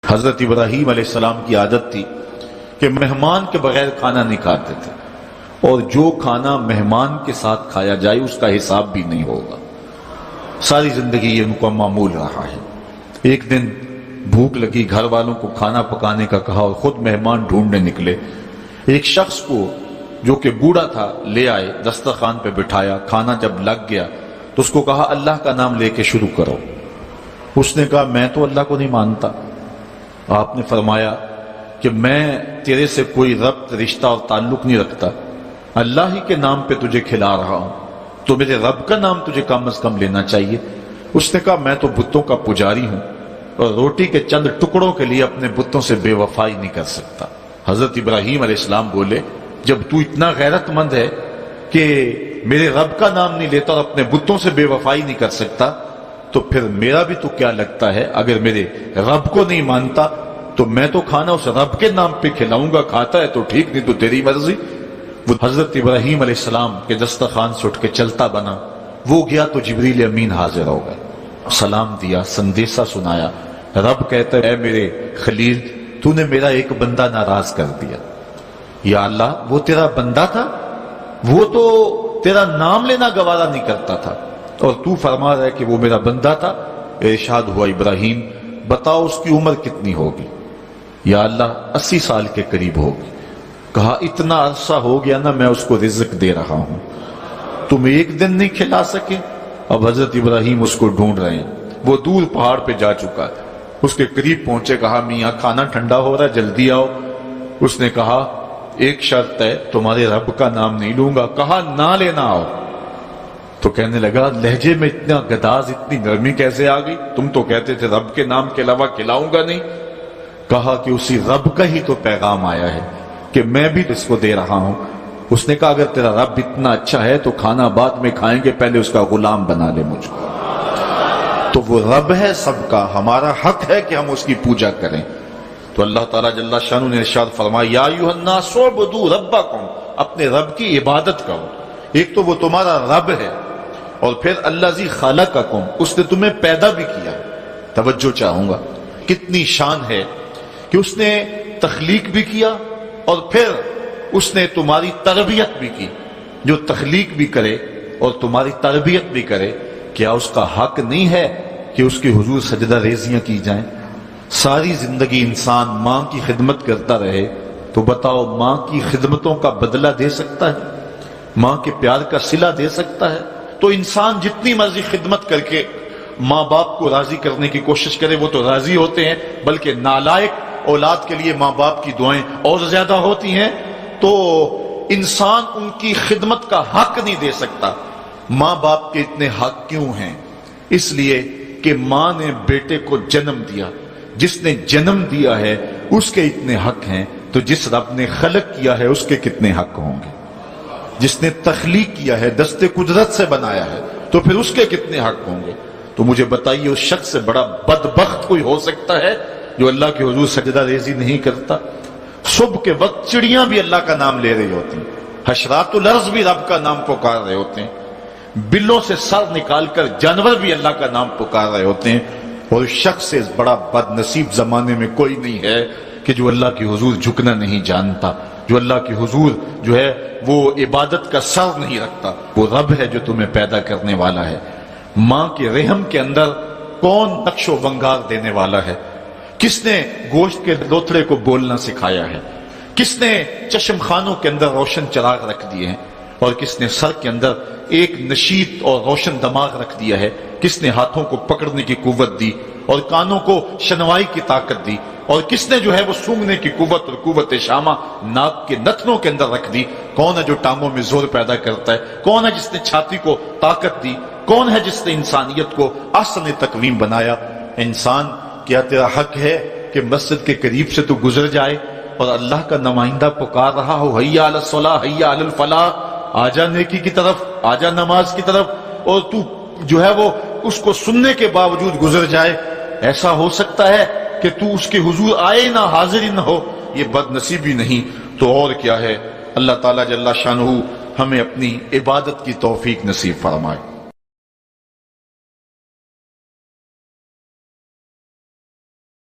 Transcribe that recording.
حضرت ابراہیم علیہ السلام کی عادت تھی کہ مہمان کے بغیر کھانا نہیں کھاتے تھے، اور جو کھانا مہمان کے ساتھ کھایا جائے اس کا حساب بھی نہیں ہوگا۔ ساری زندگی یہ ان کا معمول رہا ہے۔ ایک دن بھوک لگی، گھر والوں کو کھانا پکانے کا کہا اور خود مہمان ڈھونڈنے نکلے۔ ایک شخص کو جو کہ بوڑھا تھا لے آئے، دسترخوان پہ بٹھایا، کھانا جب لگ گیا تو اس کو کہا اللہ کا نام لے کے شروع کرو۔ اس نے کہا میں تو اللہ کو نہیں مانتا۔ آپ نے فرمایا کہ میں تیرے سے کوئی ربط، رشتہ اور تعلق نہیں رکھتا، اللہ ہی کے نام پہ تجھے کھلا رہا ہوں، تو میرے رب کا نام تجھے کم از کم لینا چاہیے۔ اس نے کہا میں تو بتوں کا پجاری ہوں اور روٹی کے چند ٹکڑوں کے لیے اپنے بتوں سے بے وفائی نہیں کر سکتا۔ حضرت ابراہیم علیہ السلام بولے جب تو اتنا غیرت مند ہے کہ میرے رب کا نام نہیں لیتا اور اپنے بتوں سے بے وفائی نہیں کر سکتا، تو پھر میرا بھی تو کیا لگتا ہے، اگر میرے رب کو نہیں مانتا تو میں تو کھانا اس رب کے نام پہ کھلاؤں گا، کھاتا ہے تو ٹھیک، نہیں تو تیری مرضی۔ وہ حضرت ابراہیم علیہ السلام کے دسترخوان سے اٹھ کے چلتا بنا، وہ گیا تو جبریل امین حاضر ہو گئے، سلام دیا، سندیسہ سنایا۔ رب کہتا ہے اے میرے خلیل، تو نے میرا ایک بندہ ناراض کر دیا۔ یا اللہ، وہ تیرا بندہ تھا، وہ تو تیرا نام لینا گوارا نہیں کرتا تھا، اور تو فرما رہا ہے کہ وہ میرا بندہ تھا۔ ارشاد ہوا ابراہیم بتاؤ اس کی عمر کتنی ہوگی؟ یا اللہ 80 سال کے قریب ہوگی۔ کہا اتنا عرصہ ہو گیا نا میں اس کو رزق دے رہا ہوں، تم ایک دن نہیں کھلا سکے؟ اب حضرت ابراہیم اس کو ڈھونڈ رہے ہیں، وہ دور پہاڑ پہ جا چکا ہے۔ اس کے قریب پہنچے، کہا میاں کھانا ٹھنڈا ہو رہا ہے، جلدی آؤ۔ اس نے کہا ایک شرط ہے، تمہارے رب کا نام نہیں لوں گا۔ کہا نہ لینا آؤ۔ تو کہنے لگا لہجے میں اتنا گداز، اتنی نرمی کیسے آ گئی؟ تم تو کہتے تھے رب کے نام کے علاوہ کھلاؤں گا نہیں۔ کہا کہ اسی رب کا ہی تو پیغام آیا ہے کہ میں بھی اس کو دے رہا ہوں۔ اس نے کہا اگر تیرا رب اتنا اچھا ہے تو کھانا بعد میں کھائیں گے، پہلے اس کا غلام بنا لے مجھ کو۔ تو وہ رب ہے سب کا، ہمارا حق ہے کہ ہم اس کی پوجا کریں۔ تو اللہ تعالیٰ جل شانہ نے ارشاد فرمایا یا ایھا الناس اعبدوا ربکم، اپنے رب کی عبادت کرو۔ ایک تو وہ تمہارا رب ہے، اور پھر الذی خلقکم، اس نے تمہیں پیدا بھی کیا۔ توجہ چاہوں گا، کتنی شان ہے کہ اس نے تخلیق بھی کیا اور پھر اس نے تمہاری تربیت بھی کی۔ جو تخلیق بھی کرے اور تمہاری تربیت بھی کرے، کیا اس کا حق نہیں ہے کہ اس کے حضور سجدہ ریزیاں کی جائیں؟ ساری زندگی انسان ماں کی خدمت کرتا رہے تو بتاؤ ماں کی خدمتوں کا بدلہ دے سکتا ہے؟ ماں کے پیار کا صلہ دے سکتا ہے؟ تو انسان جتنی مرضی خدمت کر کے ماں باپ کو راضی کرنے کی کوشش کرے وہ تو راضی ہوتے ہیں، بلکہ نالائق اولاد کے لیے ماں باپ کی دعائیں اور زیادہ ہوتی ہیں۔ تو انسان ان کی خدمت کا حق نہیں دے سکتا۔ ماں باپ کے اتنے حق کیوں ہیں؟ اس لیے کہ ماں نے بیٹے کو جنم دیا، جس نے جنم دیا ہے اس کے اتنے حق ہیں، تو جس رب نے خلق کیا ہے اس کے کتنے حق ہوں گے؟ جس نے تخلیق کیا ہے، دست قدرت سے بنایا ہے، تو پھر اس کے کتنے حق ہوں گے؟ تو مجھے بتائیے اس شخص سے بڑا بدبخت کوئی ہو سکتا ہے جو اللہ کے حضور سجدہ ریزی نہیں کرتا؟ صبح کے وقت چڑیاں بھی اللہ کا نام لے رہی ہوتی ہیں، حشرات الارض بھی رب کا نام پکار رہے ہوتے ہیں، بلوں سے سر نکال کر جانور بھی اللہ کا نام پکار رہے ہوتے ہیں، اور اس شخص سے بڑا بد نصیب زمانے میں کوئی نہیں ہے کہ جو اللہ کے حضور جھکنا نہیں جانتا، جو اللہ کے حضور جو ہے وہ عبادت کا سر نہیں رکھتا۔ وہ رب ہے جو تمہیں پیدا کرنے والا ہے۔ ماں کے رحم کے اندر کون نقش و ونگار دینے والا ہے؟ کس نے گوشت کے لوتھڑے کو بولنا سکھایا ہے؟ کس نے چشم خانوں کے اندر روشن چراغ رکھ دیے ہیں؟ اور کس نے سر کے اندر ایک نشیط اور روشن دماغ رکھ دیا ہے؟ کس نے ہاتھوں کو پکڑنے کی قوت دی اور کانوں کو شنوائی کی طاقت دی؟ اور کس نے جو ہے وہ سونگھنے کی قوت اور قوت شامہ ناک کے نتنوں کے اندر رکھ دی؟ کون ہے جو ٹانگوں میں زور پیدا کرتا ہے؟ کون ہے جس نے چھاتی کو طاقت دی؟ کون ہے جس نے انسانیت کو احسن تقویم بنایا؟ انسان، کیا تیرا حق ہے کہ مسجد کے قریب سے تو گزر جائے اور اللہ کا نمائندہ پکار رہا ہو حی علی الصلاۃ حی علی الفلاح، آجا نیکی کی طرف، آجا نماز کی طرف، اور تو جو ہے وہ اس کو سننے کے باوجود گزر جائے؟ ایسا ہو سکتا ہے کہ تو اس کے حضور آئے نہ، حاضر ہی نہ ہو؟ یہ بد نصیبی نہیں تو اور کیا ہے؟ اللہ تعالیٰ جل شانہ ہمیں اپنی عبادت کی توفیق نصیب فرمائے۔